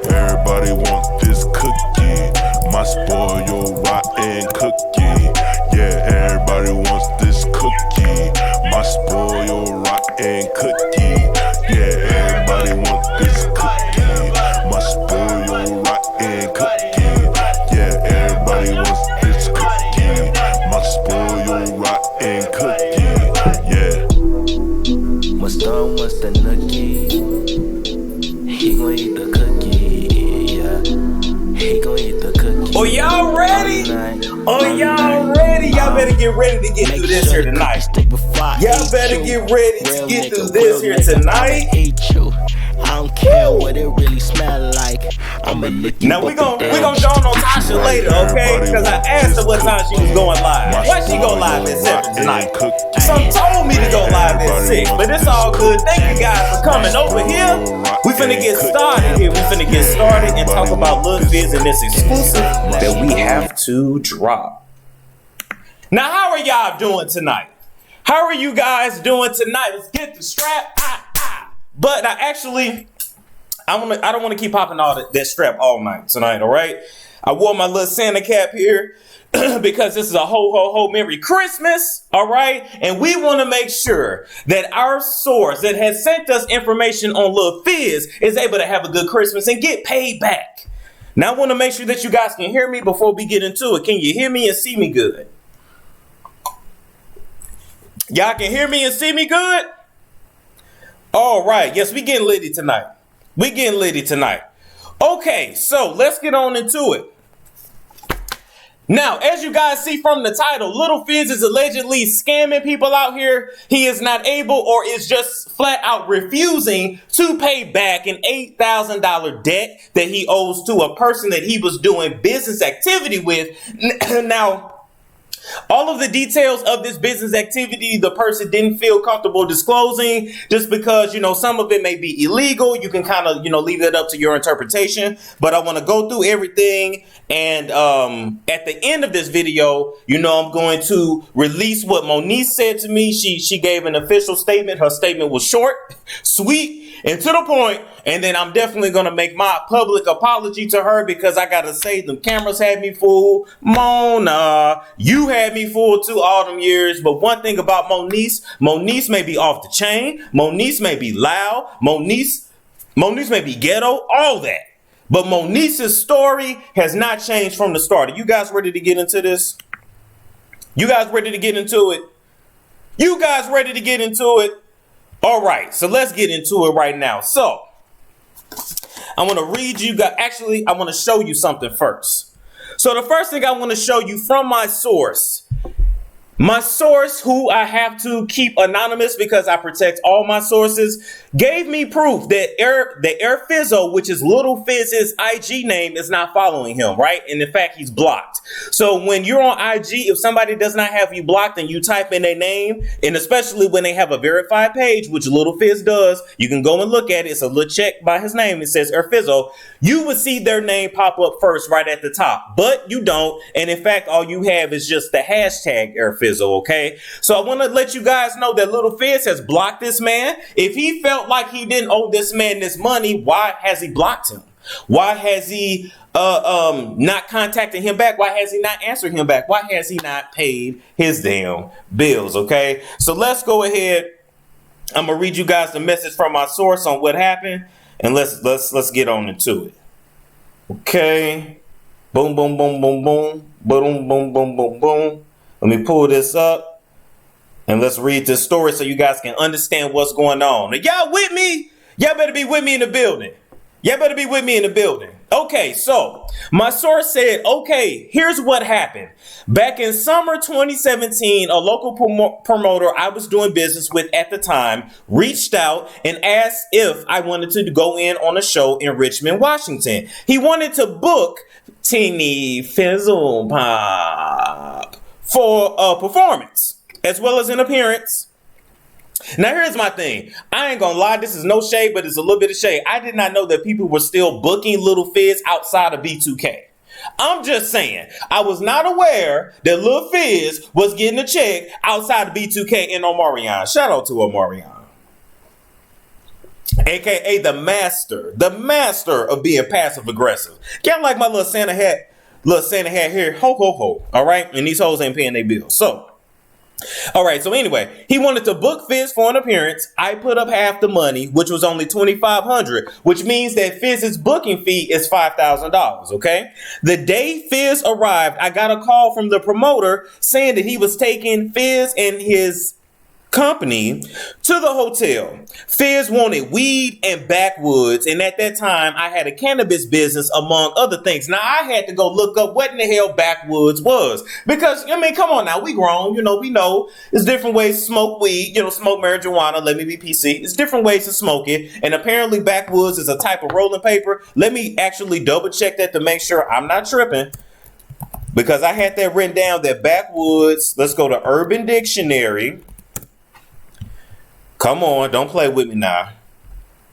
Everybody want this cookie, my spoiled rotten cookie. Yeah, everybody wants this cookie, my spoiled rotten cookie. Yeah, everybody wants this cookie, my spoiled rotten cookie. Yeah, everybody wants this cookie, my spoiled rotten cookie. Yeah. What's done, what's the nookie? He gon' eat the cookie, yeah. He gon' eat the cookie. Oh, y'all ready? Oh, y'all ready? Y'all better get ready to get through this here tonight. Y'all better get ready to get through this here tonight. I don't care what it really smell like. I'ma lick you. Now we gon' join on Tasha later, okay? Because I asked her what time she was going live. Why she go live at 7 tonight? Some told me to go live at 6, but it's all good. Thank you guys for coming over here. We finna get started here. We finna get started and talk about LIL FIZZ and this exclusive that we have to drop. Now, how are y'all doing tonight? How are you guys doing tonight? Let's get the strap. But I don't want to keep popping all that strap all night tonight, all right? I wore my little Santa cap here because this is a ho Merry Christmas, all right? And we want to make sure that our source that has sent us information on LIL FIZZ is able to have a good Christmas and get paid back. Now I want to make sure that you guys can hear me before we get into it. Can you hear me and see me good? Y'all can hear me and see me good? All right. Yes, we getting litty tonight. We getting litty tonight. Okay, so let's get on into it. Now, as you guys see from the title, LIL FIZZ is allegedly scamming people out here. He is not able or is just flat out refusing to pay back an $8,000 debt that he owes to a person that he was doing business activity with. Now, all of the details of this business activity, the person didn't feel comfortable disclosing just because, you know, some of it may be illegal. You can kind of, you know, leave that up to your interpretation. But I want to go through everything. And at the end of this video, you know, I'm going to release what Monique said to me. She gave an official statement. Her statement was short, sweet, and to the point. And then I'm definitely going to make my public apology to her because I got to say them cameras had me fooled. Mona, you had me fooled too all them years. But one thing about Monique may be off the chain. Monique may be loud. Monique may be ghetto, all that. But Monique's story has not changed from the start. Are you guys ready to get into this? You guys ready to get into it? You guys ready to get into it? All right, so let's get into it right now. So I want to read you guys. Actually, I want to show you something first. So the first thing I want to show you from my source, who I have to keep anonymous because I protect all my sources, gave me proof that Fizzo, which is LIL FIZZ's IG name, is not following him, right? And in fact, he's blocked. So when you're on IG, if somebody does not have you blocked and you type in their name, and especially when they have a verified page, which LIL FIZZ does, you can go and look at it. It's a little check by his name. It says Fizzo. You would see their name pop up first right at the top, but you don't. And in fact, all you have is just the hashtag Fizzo, okay? So I want to let you guys know that LIL FIZZ has blocked this man. If he felt like he didn't owe this man this money, why has he blocked him? Why has he not contacted him back? Why has he not answered him back? Why has he not paid his damn bills? Okay, so let's go ahead. I'm gonna read you guys the message from my source on what happened, and let's get on into it. Okay, boom, boom, boom, boom, boom, boom, boom, boom, boom, boom. Let me pull this up and let's read this story so you guys can understand what's going on. Are y'all with me? Y'all better be with me in the building. Y'all better be with me in the building. Okay, so my source said, okay, here's what happened. Back in summer 2017, a local promoter I was doing business with at the time reached out and asked if I wanted to go in on a show in Richmond, Washington. He wanted to book Teeny Fizzle Pop for a performance as well as an appearance. Now, here's my thing. I ain't gonna lie, this is no shade, but it's a little bit of shade. I did not know that people were still booking LIL FIZZ outside of B2K. I'm just saying, I was not aware that LIL FIZZ was getting a check outside of B2K and Omarion. Shout out to Omarion. AKA the master of being passive aggressive. Can't like my little Santa hat here. Ho, ho, ho. All right. And these hoes ain't paying their bills. So, all right. So anyway, he wanted to book Fizz for an appearance. I put up half the money, which was only $2,500, which means that Fizz's booking fee is $5,000. Okay. The day Fizz arrived, I got a call from the promoter saying that he was taking Fizz and his company to the hotel. Fizz wanted weed and backwoods, and at that time I had a cannabis business among other things. Now I had to go look up what in the hell backwoods was, because I mean, come on now, we grown, we know there's different ways to smoke weed, smoke marijuana. Let me be PC. It's different ways to smoke it, and apparently backwoods is a type of rolling paper. Let me actually double check that to make sure I'm not tripping, because I had that written down, that backwoods. Let's go to Urban Dictionary. Come on, don't play with me now.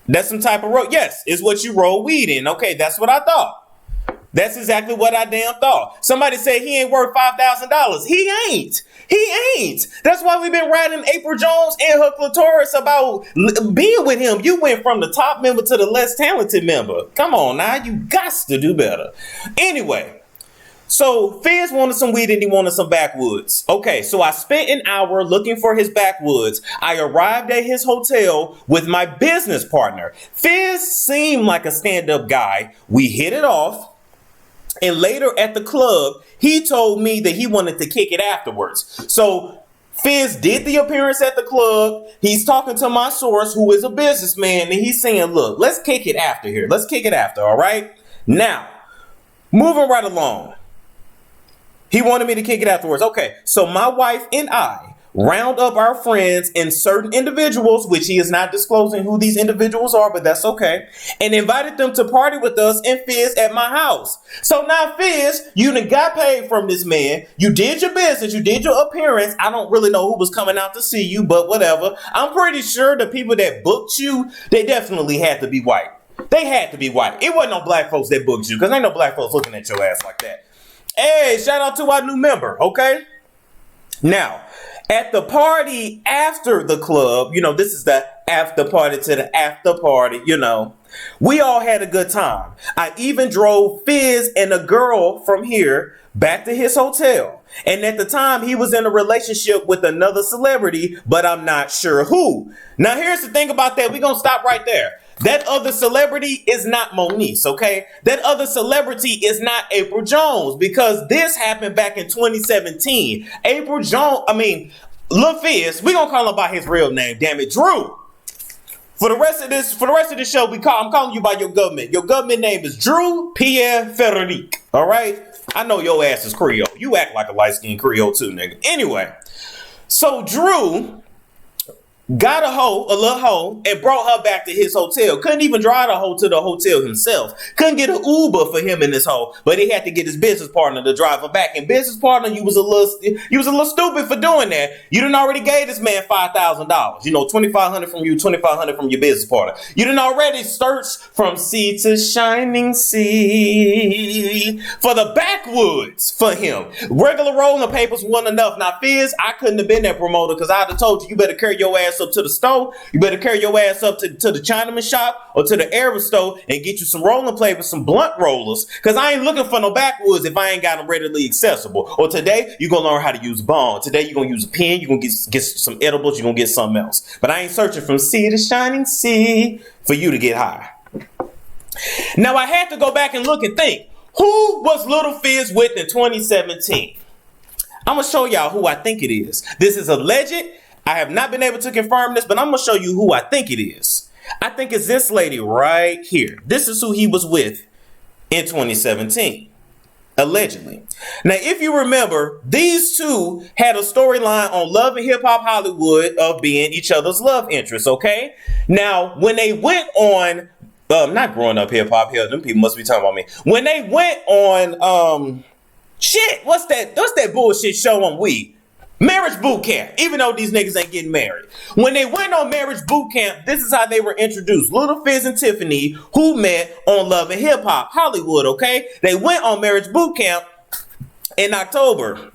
That's some type of roll. Yes, it's what you roll weed in. Okay, that's what I thought. That's exactly what I damn thought. Somebody said he ain't worth $5,000. He ain't. That's why we've been riding April Jones and her clitoris about being with him. You went from the top member to the less talented member. Come on now, you got to do better. Anyway. So Fizz wanted some weed and he wanted some backwoods. Okay, so I spent an hour looking for his backwoods. I arrived at his hotel with my business partner. Fizz seemed like a stand-up guy. We hit it off. And later at the club, he told me that he wanted to kick it afterwards. So Fizz did the appearance at the club. He's talking to my source, who is a businessman, and he's saying, look, let's kick it after here. Let's kick it after, all right? Now, moving right along. He wanted me to kick it afterwards. Okay, so my wife and I round up our friends and certain individuals, which he is not disclosing who these individuals are, but that's okay, and invited them to party with us and Fizz at my house. So now Fizz, you done got paid from this man. You did your business. You did your appearance. I don't really know who was coming out to see you, but whatever. I'm pretty sure the people that booked you, they definitely had to be white. They had to be white. It wasn't no black folks that booked you, because ain't no black folks looking at your ass like that. Hey, shout out to our new member, okay? Now, at the party after the club, this is the after party to the after party, we all had a good time. I even drove Fizz and a girl from here back to his hotel. And at the time, he was in a relationship with another celebrity, but I'm not sure who. Now, here's the thing about that. We're going to stop right there. That other celebrity is not Moniece, okay? That other celebrity is not April Jones, because this happened back in 2017. Lil Fizz, we're gonna call him by his real name, damn it, Drew. For the rest of this show, I'm calling you by your government. Your government name is Drew Pierre Frederic, all right? I know your ass is Creole. You act like a light-skinned Creole too, nigga. Anyway, so Drew got a little hoe, and brought her back to his hotel. Couldn't even drive the hoe to the hotel himself. Couldn't get an Uber for him and this hoe, but he had to get his business partner to drive her back. And business partner, you was a little stupid for doing that. You done already gave this man $5,000. $2,500 from you, $2,500 from your business partner. You done already searched from sea to shining sea for the backwoods for him. Regular rolling papers wasn't enough. Now Fizz, I couldn't have been that promoter, because I'd have told you better carry your ass up to the store. You better carry your ass up to the Chinaman shop or to the Arab store and get you some rolling papers, some blunt rollers, because I ain't looking for no backwoods if I ain't got them readily accessible. Or today, you're going to learn how to use a bong. Today, you're going to use a pen. You're going to get some edibles. You're going to get something else. But I ain't searching from sea to shining sea for you to get high. Now, I had to go back and look and think, who was Little Fizz with in 2017? I'm going to show y'all who I think it is. This is alleged. I have not been able to confirm this, but I'm going to show you who I think it is. I think it's this lady right here. This is who he was with in 2017, allegedly. Now, if you remember, these two had a storyline on Love and Hip Hop Hollywood of being each other's love interests, okay? Now, when they went on, not Growing Up Hip Hop, them people must be talking about me. When they went on, what's that bullshit show on Weed? Marriage Boot Camp, even though these niggas ain't getting married. When they went on Marriage Boot Camp, this is how they were introduced. Little Fizz and Tiffany, who met on Love and Hip Hop Hollywood, okay? They went on Marriage Boot Camp in October.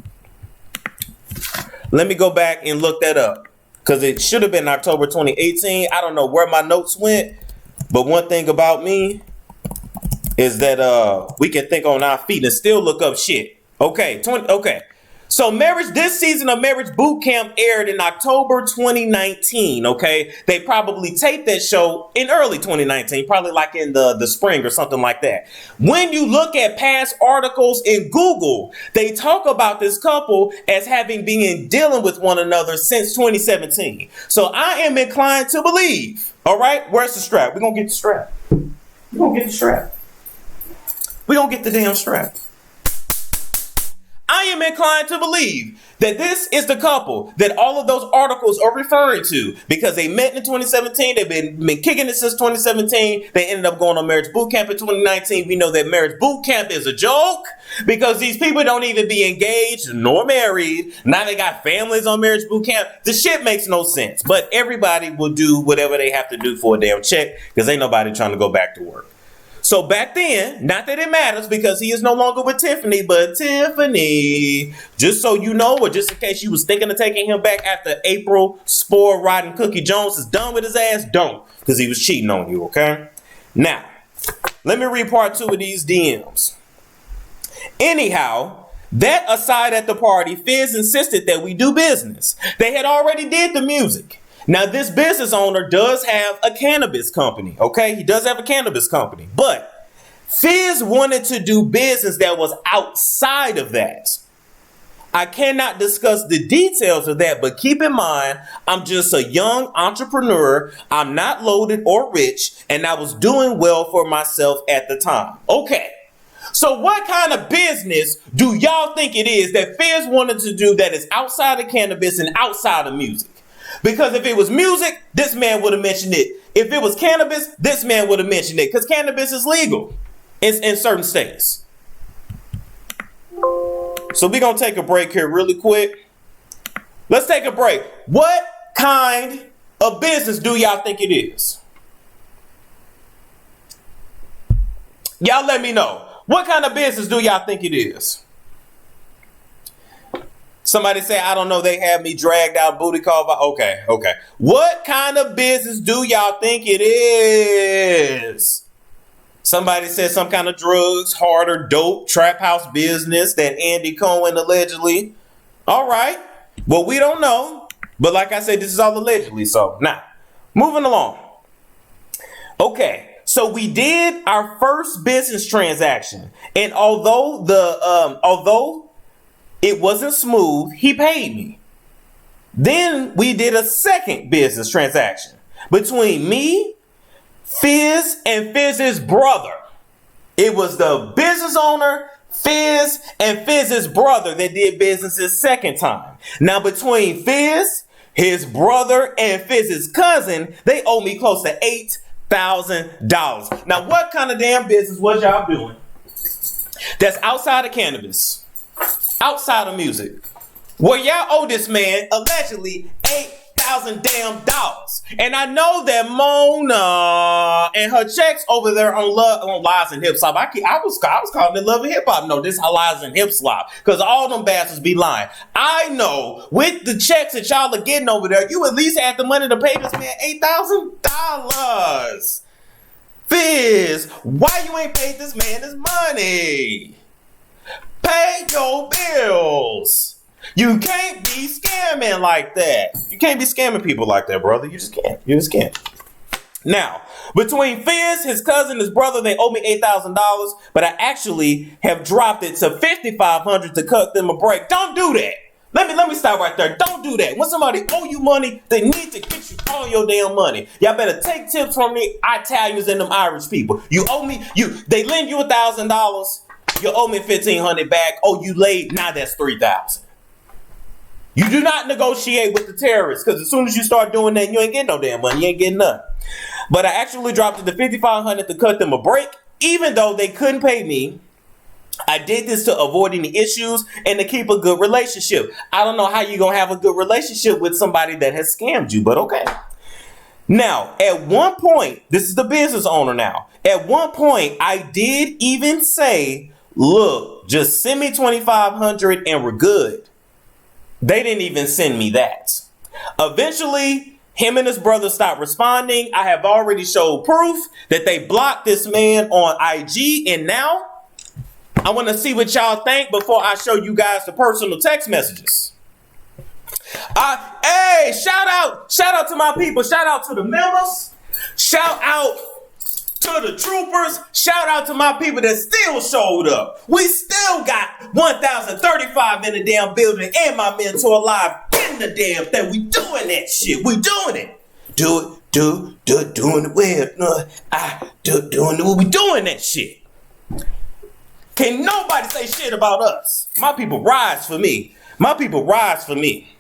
Let me go back and look that up. because it should have been October 2018. I don't know where my notes went, but one thing about me is that we can think on our feet and still look up shit. Okay, so this season of Marriage Boot Camp aired in October 2019, okay? They probably taped that show in early 2019, probably like in the spring or something like that. When you look at past articles in Google, they talk about this couple as having been dealing with one another since 2017. So I am inclined to believe, all right? Where's the strap? We're going to get the strap. We're going to get the strap. We're going to get the damn strap. I am inclined to believe that this is the couple that all of those articles are referring to, because they met in 2017. They've been kicking it since 2017. They ended up going on Marriage Boot Camp in 2019. We know that Marriage Boot Camp is a joke because these people don't even be engaged nor married. Now they got families on Marriage Boot Camp. The shit makes no sense, but everybody will do whatever they have to do for a damn check because ain't nobody trying to go back to work. So back then, not that it matters because he is no longer with Tiffany, but Tiffany, just so you know, or just in case you was thinking of taking him back after April Spore Riding Cookie Jones is done with his ass, don't, because he was cheating on you, okay? Now, let me read part 2 of these DMs. Anyhow, that aside at the party, Fizz insisted that we do business. They had already did the music. Now, this business owner does have a cannabis company, okay? He does have a cannabis company, but Fizz wanted to do business that was outside of that. I cannot discuss the details of that, but keep in mind, I'm just a young entrepreneur. I'm not loaded or rich, and I was doing well for myself at the time. Okay, so what kind of business do y'all think it is that Fizz wanted to do that is outside of cannabis and outside of music? Because if it was music, this man would have mentioned it. If it was cannabis, this man would have mentioned it. Because cannabis is legal in certain states. So we're going to take a break here really quick. Let's take a break. What kind of business do y'all think it is? Y'all let me know. What kind of business do y'all think it is? Somebody say, I don't know, they have me dragged out booty call. Okay. What kind of business do y'all think it is? Somebody said some kind of drugs, harder, dope, trap house business that Andy Cohen allegedly. All right. Well, we don't know. But like I said, this is all allegedly. So now, moving along. Okay. So we did our first business transaction. And although it wasn't smooth, he paid me. Then we did a second business transaction between me, Fizz, and Fizz's brother. It was the business owner, Fizz, and Fizz's brother that did business this second time. Now between Fizz, his brother, and Fizz's cousin, they owe me close to $8,000. Now what kind of damn business was y'all doing that's outside of cannabis? Outside of music, where y'all owe this man allegedly $8,000 damn dollars. And I know that Mona and her checks over there on Lies and Hip Hop. I was calling it Love and Hip Hop. No, this is Lies and Hip Hop, because all them bastards be lying. I know with the checks that y'all are getting over there, you at least had the money to pay this man $8,000. Fizz, why you ain't paid this man his money? Pay your bills. You can't be scamming like that. You can't be scamming people like that, brother. You just can't. You just can't. Now, between Fizz, his cousin, his brother, they owe me $8,000, but I actually have dropped it to $5,500 to cut them a break. Don't do that. Let me stop right there. Don't do that. When somebody owe you money, they need to get you all your damn money. Y'all better take tips from the Italians and them Irish people. You owe me, they lend you $1,000. You owe me $1,500 back. Oh, you late. Now that's $3,000. You do not negotiate with the terrorists, because as soon as you start doing that, you ain't getting no damn money. You ain't getting nothing. But I actually dropped it to $5,500 to cut them a break, even though they couldn't pay me. I did this to avoid any issues and to keep a good relationship. I don't know how you're going to have a good relationship with somebody that has scammed you, but okay. Now, at one point, this is the business owner now. At one point, I did even say, look, just send me $2,500 and we're good. They didn't even send me that. Eventually, him and his brother stopped responding. I have already showed proof that they blocked this man on IG, and now I want to see what y'all think before I show you guys the personal text messages. Hey, shout out to my people. Shout out to the members. Shout out to the troopers. Shout out to my people that still showed up. We still got 1,035 in the damn building and my mentor live in the damn thing. We doing that shit. We doing it. Doing it well. Doing it. We doing that shit. Can't nobody say shit about us. My people rise for me. My people rise for me.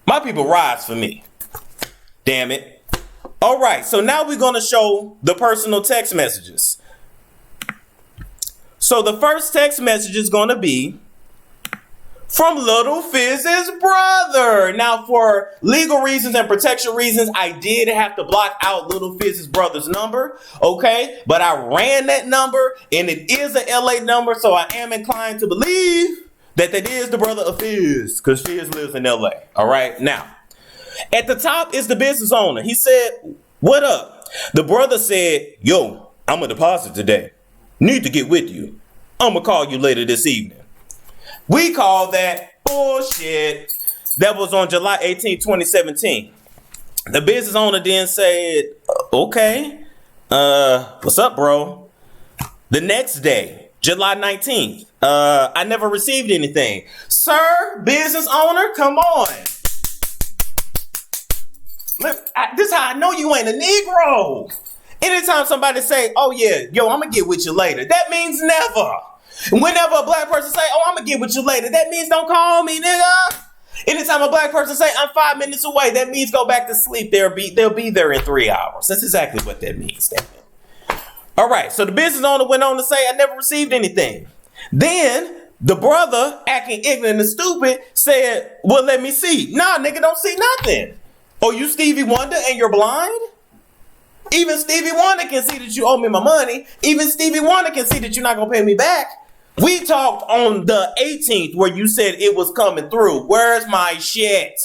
My people rise for me. Damn it. All right, so now we're going to show the personal text messages. So the first text message is going to be from Lil Fizz's brother. Now, for legal reasons and protection reasons, I did have to block out Lil Fizz's brother's number, okay? But I ran that number, and it is an LA number, so I am inclined to believe that is the brother of Fizz, because Fizz lives in LA, all right? Now, at the top is the business owner. He said, what up? The brother said, yo, I'm a deposit today. Need to get with you. I'm going to call you later this evening. We call that bullshit. That was on July 18, 2017. The business owner then said, okay, what's up, bro? The next day, July 19th, I never received anything. Sir, business owner, come on. This is how I know you ain't a Negro. Anytime somebody say, oh yeah, yo, I'm gonna get with you later, that means never. Whenever a black person say, oh, I'm gonna get with you later, that means don't call me, nigga. Anytime a black person say, I'm 5 minutes away, that means go back to sleep. They'll be there in 3 hours. That's exactly what that means. All right, so the business owner went on to say, I never received anything. Then the brother, acting ignorant and stupid, said, well, let me see. Nah, nigga, don't see nothing. Oh, you Stevie Wonder and you're blind? Even Stevie Wonder can see that you owe me my money. Even Stevie Wonder can see that you're not going to pay me back. We talked on the 18th where you said it was coming through. Where's my shit?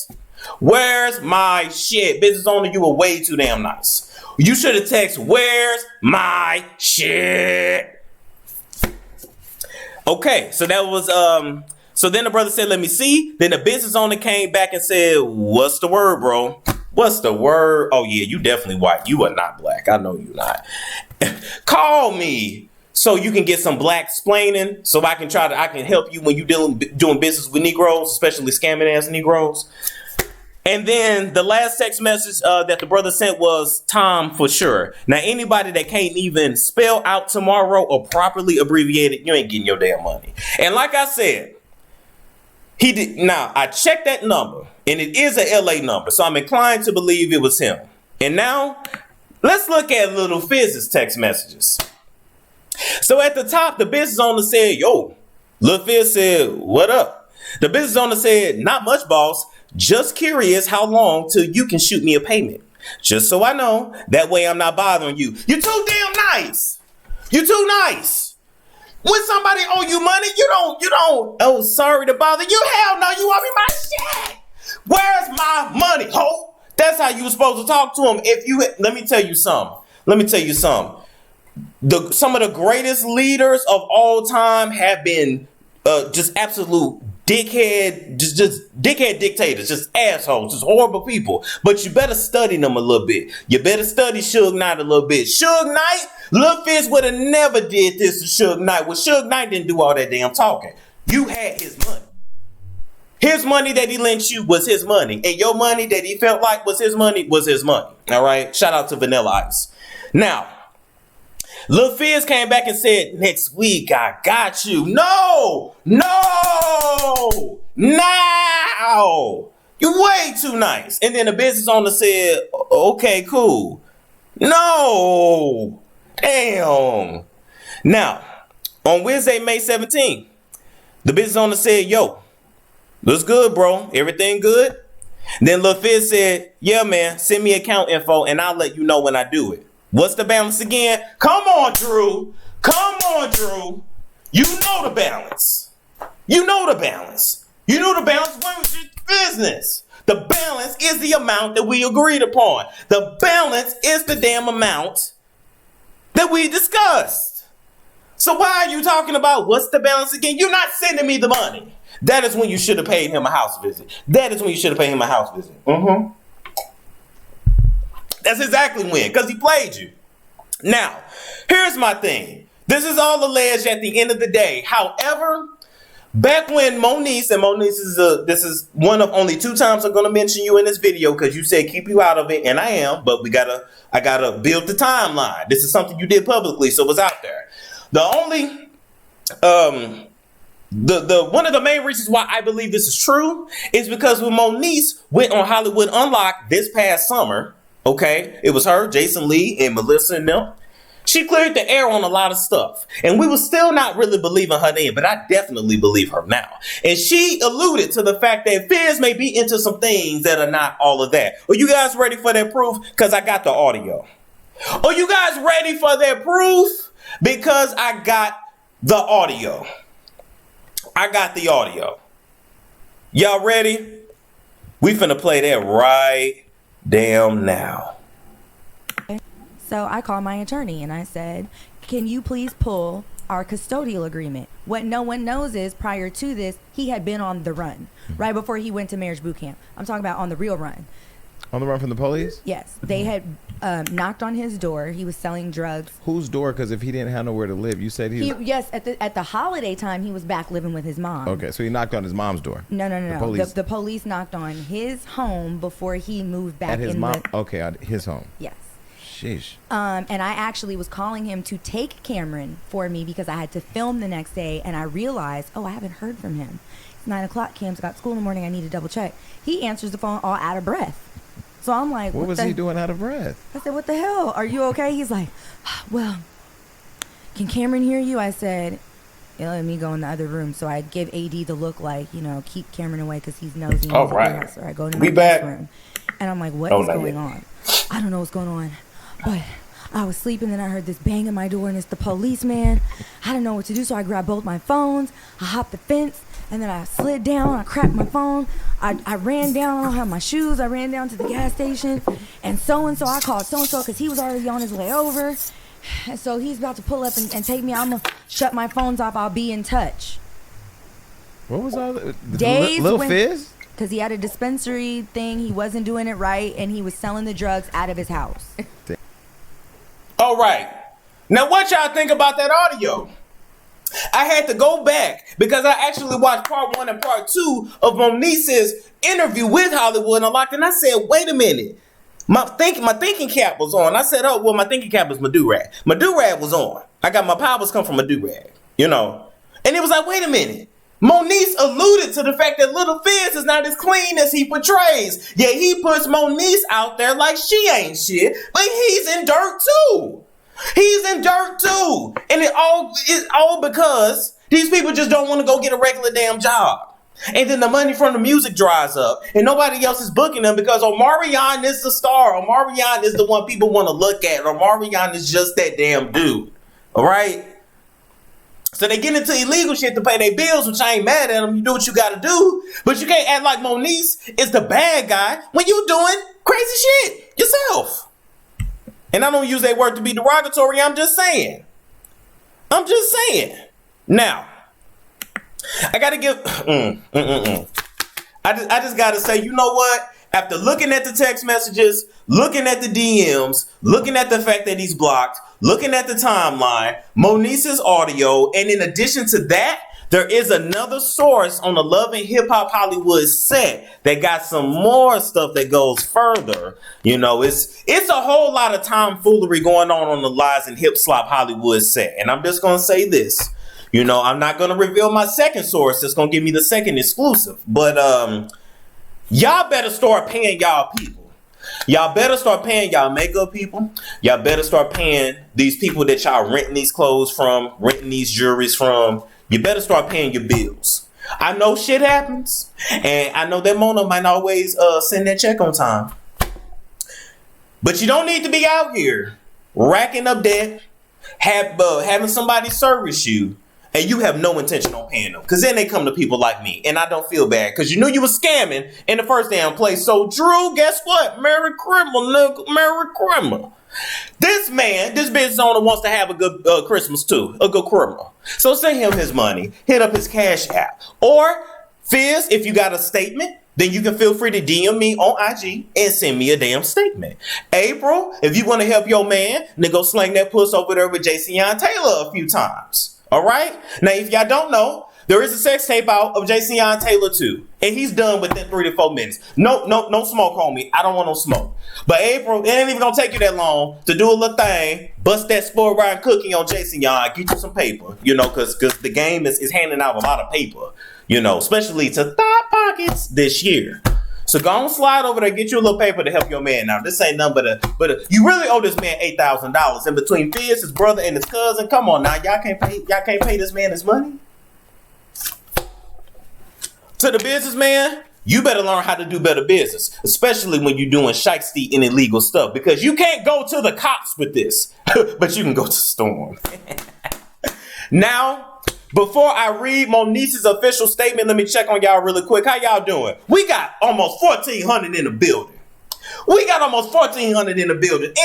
Where's my shit? Business owner, you were way too damn nice. You should have texted, where's my shit? Okay, so that was, so then the brother said, let me see. Then the business owner came back and said, what's the word, bro? What's the word? Oh, yeah, you definitely white. You are not black. I know you're not. Call me so you can get some black explaining so I can help you when you're doing business with Negroes, especially scamming ass Negroes. And then the last text message that the brother sent was Tom for sure. Now, anybody that can't even spell out tomorrow or properly abbreviate it, you ain't getting your damn money. And like I said, he did. Now, I checked that number, and it is a LA number, so I'm inclined to believe it was him. And now, let's look at Lil Fizz's text messages. So at the top, the business owner said, yo, Lil Fizz said, what up? The business owner said, not much, boss. Just curious how long till you can shoot me a payment. Just so I know, that way I'm not bothering you. You're too damn nice. You're too nice. When somebody owe you money, you don't, oh, sorry to bother you. Hell no, you owe me my shit. Where's my money, ho? That's how you were supposed to talk to him. Let me tell you something. Some of the greatest leaders of all time have been just absolute dickhead, just dickhead dictators, just assholes, just horrible people. But you better study them a little bit. You better study Suge Knight a little bit. Suge Knight, Lil Fizz would have never did this to Suge Knight. Well, Suge Knight didn't do all that damn talking. You had his money. His money that he lent you was his money. And your money that he felt like was his money was his money. All right? Shout out to Vanilla Ice. Now, Lil Fizz came back and said, next week, I got you. No! Now! You're way too nice. And then the business owner said, okay, cool. No! Damn. Now, on Wednesday, May 17th, the business owner said, yo, looks good, bro. Everything good? Then Lil Fizz said, yeah, man, send me account info and I'll let you know when I do it. What's the balance again? Come on, Drew. You know the balance. When was your business? The balance is the amount that we agreed upon. The balance is the damn amount that we discussed. So why are you talking about what's the balance again? You're not sending me the money. That is when you should have paid him a house visit. That's exactly when, because he played you. Now, here's my thing. This is all alleged at the end of the day. However, back when Moniece this is one of only 2 times I'm going to mention you in this video because you said keep you out of it, and I am, but I gotta build the timeline. This is something you did publicly, so it's out there. The only, the one of the main reasons why I believe this is true is because when Moniece went on Hollywood Unlocked this past summer, okay, it was her, Jason Lee, and Melissa and them. She cleared the air on a lot of stuff. And we were still not really believing her then, but I definitely believe her now. And she alluded to the fact that Fizz may be into some things that are not all of that. Are you guys ready for that proof? Because I got the audio. Are you guys ready for that proof? Because I got the audio. I got the audio. Y'all ready? We finna play that right damn now. So I called my attorney and I said, can you please pull our custodial agreement? What no one knows is prior to this, he had been on the run right before he went to marriage boot camp. I'm talking about on the real run. On the run from the police? Yes. They had knocked on his door. He was selling drugs. Whose door? Because if he didn't have nowhere to live, you said yes, at the holiday time, he was back living with his mom. Okay, so he knocked on his mom's door. No. The police knocked on his home before he moved back. At his mom? Okay, at his home. Yes. Sheesh. And I actually was calling him to take Cameron for me because I had to film the next day, and I realized, I haven't heard from him. It's 9 o'clock. Cam's got school in the morning. I need to double check. He answers the phone all out of breath. So I'm like, what was he doing out of breath? I said, what the hell? Are you okay? He's like, well, can Cameron hear you? I said, let me go in the other room. So I give AD the look like, keep Cameron away because he's nosy. All right. So I go into my room. And I'm like, what is going on? I don't know what's going on. But I was sleeping and I heard this bang at my door and it's the policeman. I didn't know what to do, so I grabbed both my phones. I hopped the fence and then I slid down. I cracked my phone. I ran down. I don't have my shoes. I ran down to the gas station. And so-and-so, I called so-and-so because he was already on his way over. And so he's about to pull up and take me. I'm going to shut my phones off. I'll be in touch. What was all that? Days Lil Fizz? Because he had a dispensary thing. He wasn't doing it right. And he was selling the drugs out of his house. All right. Now, what y'all think about that audio? I had to go back because I actually watched part 1 and part 2 of Moniece's interview with Hollywood Unlocked, and I said, wait a minute. My thinking cap was on. I said, my thinking cap was my do-rag. My do-rag was on. I got my powers come from a do-rag, And it was like, wait a minute. Moniece alluded to the fact that Lil Fizz is not as clean as he portrays. Yeah, he puts Moniece out there like she ain't shit, but he's in dirt too. And it's all because these people just don't want to go get a regular damn job. And then the money from the music dries up and nobody else is booking them because Omarion is the star. Omarion is the one people want to look at. Omarion is just that damn dude. All right? So they get into illegal shit to pay their bills, which I ain't mad at them. You do what you gotta do. But you can't act like Moniece is the bad guy when you doing crazy shit yourself. And I don't use that word to be derogatory. I'm just saying. Now, I gotta give... I just gotta say, you know what? After looking at the text messages, looking at the DMs, looking at the fact that he's blocked, looking at the timeline, Moniece's audio, and in addition to that, there is another source on the Love and Hip Hop Hollywood set that got some more stuff that goes further. It's a whole lot of tomfoolery going on the Lies and Hip Slop Hollywood set. And I'm just going to say this. I'm not going to reveal my second source. That's going to give me the second exclusive. But y'all better start paying y'all people. Y'all better start paying y'all makeup people. Y'all better start paying these people that y'all renting these clothes from, renting these jewelries from. You better start paying your bills. I know shit happens. And I know that Mona might not always send that check on time. But you don't need to be out here racking up debt, having somebody service you, and you have no intention on paying them. Because then they come to people like me, and I don't feel bad because you knew you was scamming in the first damn place. So, Drew, guess what? Merry Christmas, nigga. Merry Christmas. This man, this business owner wants to have a good Christmas too, a good Christmas. So send him his money, hit up his Cash App. Or, Fizz, if you got a statement, then you can feel free to DM me on IG and send me a damn statement. April, if you want to help your man, then go slang that puss over there with Jason Taylor a few times. All right? Now, if y'all don't know, there is a sex tape out of Jason Taylor too. And he's done within 3 to 4 minutes. No smoke, homie. I don't want no smoke. But April, it ain't even gonna take you that long to do a little thing. Bust that sport ride cookie on Jason, get you some paper. Cause the game is handing out a lot of paper. Especially to thought pockets this year. So go on, slide over there, get you a little paper to help your man. Now, this ain't nothing but you really owe this man $8,000 in between Fizz, his brother, and his cousin. Come on now, y'all can't pay this man his money. To the businessman, you better learn how to do better business, especially when you're doing shiesty and illegal stuff, because you can't go to the cops with this, but you can go to Storm. Now, before I read Monique's official statement, let me check on y'all really quick. How y'all doing? We got almost 1,400 in the building.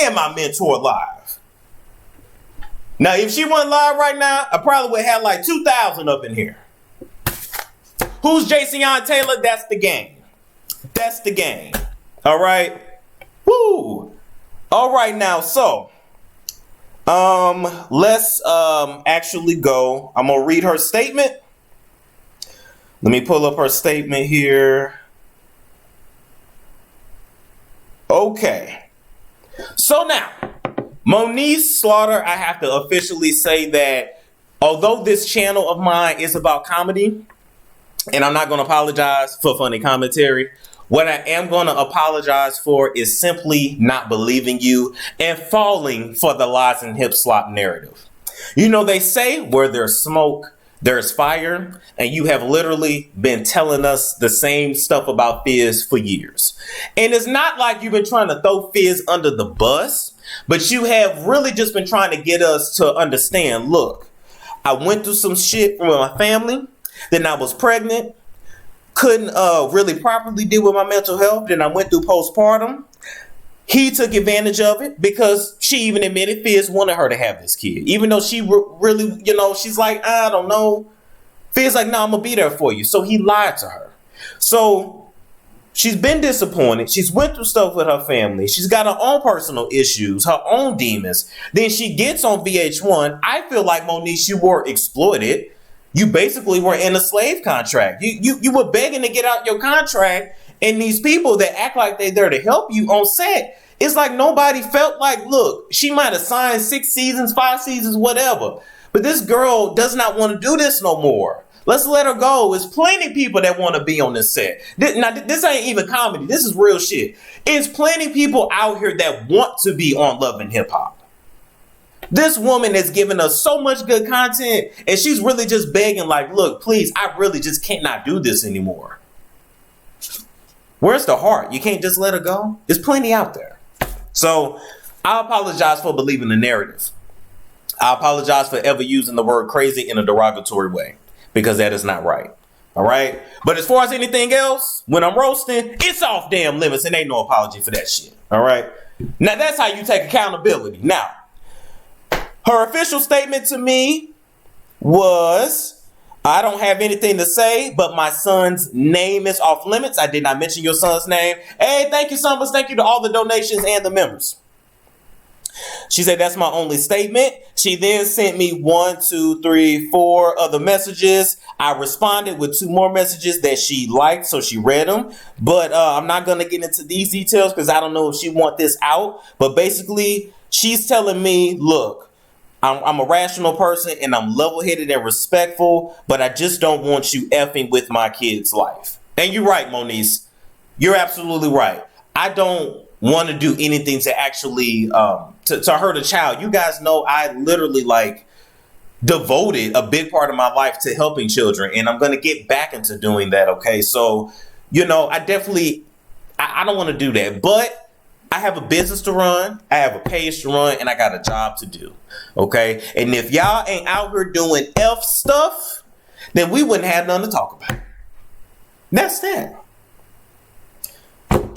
And my mentor live. Now, if she wasn't live right now, I probably would have like 2,000 up in here. Who's Jason Taylor? That's the game. All right. Woo. All right now, so let's actually go. I'm gonna read her statement. Let me pull up her statement here. Okay. So now, Monique Slaughter, I have to officially say that although this channel of mine is about comedy, and I'm not going to apologize for funny commentary, what I am going to apologize for is simply not believing you and falling for the lies and hip slop narrative. They say where there's smoke, there's fire, and you have literally been telling us the same stuff about Fizz for years. And it's not like you've been trying to throw Fizz under the bus, but you have really just been trying to get us to understand, look, I went through some shit with my family. Then I was pregnant, couldn't really properly deal with my mental health. Then I went through postpartum. He took advantage of it because she even admitted Fizz wanted her to have this kid. Even though she really, she's like, I don't know. Fizz like, no, I'm going to be there for you. So he lied to her. So she's been disappointed. She's went through stuff with her family. She's got her own personal issues, her own demons. Then she gets on VH1. I feel like, Monique, you were exploited. You basically were in a slave contract. You were begging to get out your contract, and these people that act like they're there to help you on set, it's like nobody felt like, look, she might have signed 6 seasons, 5 seasons, whatever, but this girl does not want to do this no more. Let's let her go. There's plenty of people that want to be on this set. Now, this ain't even comedy. This is real shit. It's plenty of people out here that want to be on Love and Hip Hop. This woman has given us so much good content, and she's really just begging like, look, please, I really just cannot do this anymore. Where's the heart? You can't just let her go? There's plenty out there. So I apologize for believing the narrative. I apologize for ever using the word crazy in a derogatory way, because that is not right. All right? But as far as anything else, when I'm roasting, it's off damn limits, and ain't no apology for that shit. All right? Now, that's how you take accountability. Now, her official statement to me was, I don't have anything to say, but my son's name is off limits. I did not mention your son's name. Hey, thank you so much. Thank you to all the donations and the members. She said, that's my only statement. She then sent me 1, 2, 3, 4 other messages. I responded with 2 more messages that she liked, so she read them. But I'm not going to get into these details because I don't know if she wants this out. But basically, she's telling me, look, I'm a rational person and I'm level-headed and respectful, but I just don't want you effing with my kid's life. And you're right, Monique. You're absolutely right. I don't want to do anything to actually to hurt a child. You guys know I literally devoted a big part of my life to helping children, and I'm going to get back into doing that. Okay, so I definitely I don't want to do that, but I have a business to run, I have a page to run, and I got a job to do. Okay? And if y'all ain't out here doing F stuff, then we wouldn't have nothing to talk about. That's that.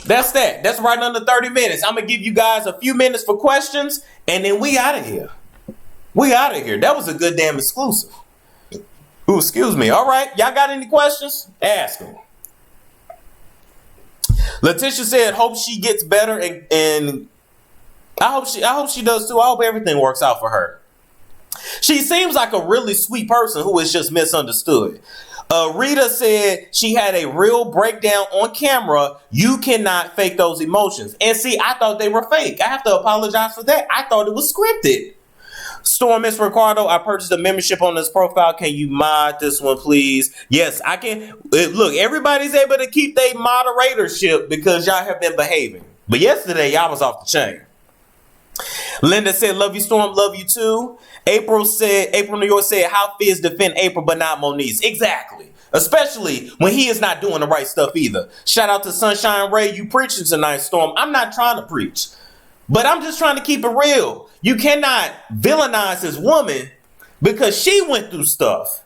That's that. That's right under 30 minutes. I'm going to give you guys a few minutes for questions, and then we out of here. We out of here. That was a good damn exclusive. Ooh, excuse me. All right. Y'all got any questions? Ask them. Letitia said, hope she gets better, and I hope she does too. I hope everything works out for her. She seems like a really sweet person who is just misunderstood. Rita said she had a real breakdown on camera. You cannot fake those emotions. And see, I thought they were fake. I have to apologize for that. I thought it was scripted. Storm Miss Ricardo, I purchased a membership on this profile. Can you mod this one, please? Yes, I can. Look, everybody's able to keep their moderatorship because y'all have been behaving. But yesterday, y'all was off the chain. Linda said, love you, Storm. Love you, too. April New York said, how Fizz defend April but not Moniece? Exactly. Especially when he is not doing the right stuff either. Shout out to Sunshine Ray. You preaching tonight, Storm. I'm not trying to preach. But I'm just trying to keep it real. You cannot villainize this woman because she went through stuff.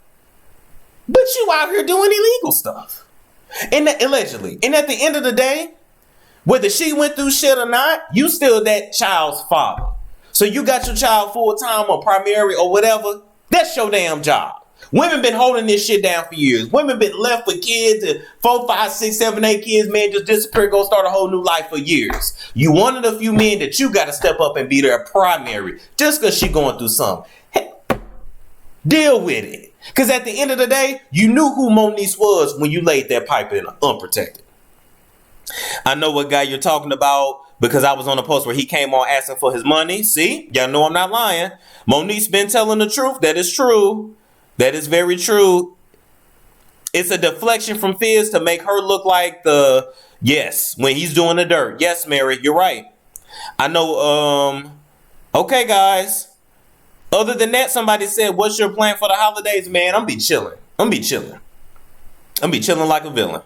But you out here doing illegal stuff. And allegedly. And at the end of the day, whether she went through shit or not, you still that child's father. So you got your child full-time or primary or whatever. That's your damn job. Women been holding this shit down for years. Women been left with kids and 4, 5, 6, 7, 8 kids, man, just disappear, go start a whole new life for years. You one of the few men that you got to step up and be their primary just because she going through something. Hey, deal with it. Because at the end of the day, you knew who Moniece was when you laid that pipe in unprotected. I know what guy you're talking about because I was on a post where he came on asking for his money. See, y'all know I'm not lying. Moniece been telling the truth. That is true. That is very true. It's a deflection from Fizz to make her look like when he's doing the dirt. Yes, Mary, you're right. I know, okay, guys. Other than that, somebody said, what's your plan for the holidays? Man, I'm be chilling. I'm be chilling like a villain.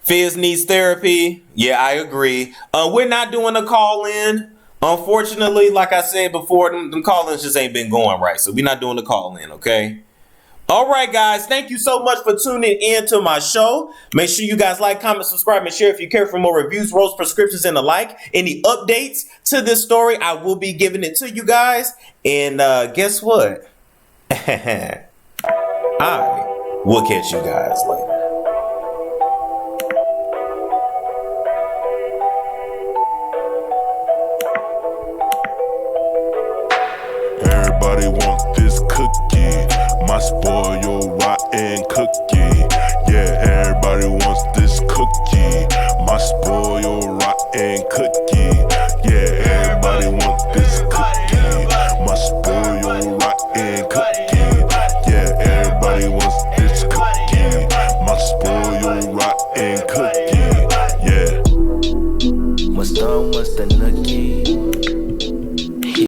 Fizz needs therapy. Yeah, I agree. We're not doing a call-in. Unfortunately, like I said before, them call-ins just ain't been going right. So we're not doing the call-in, okay? All right, guys. Thank you so much for tuning in to my show. Make sure you guys like, comment, subscribe, and share if you care for more reviews, roast, prescriptions, and the like. Any updates to this story, I will be giving it to you guys. And guess what? I will catch you guys later. Everybody wants this cookie, my spoiled rotten cookie. Yeah, everybody wants this cookie, my spoiled rotten cookie. Yeah, everybody wants this cookie, my spoiled rotten cookie. Yeah, everybody wants this cookie, my spoiled rotten cookie. Yeah. What's the nookie?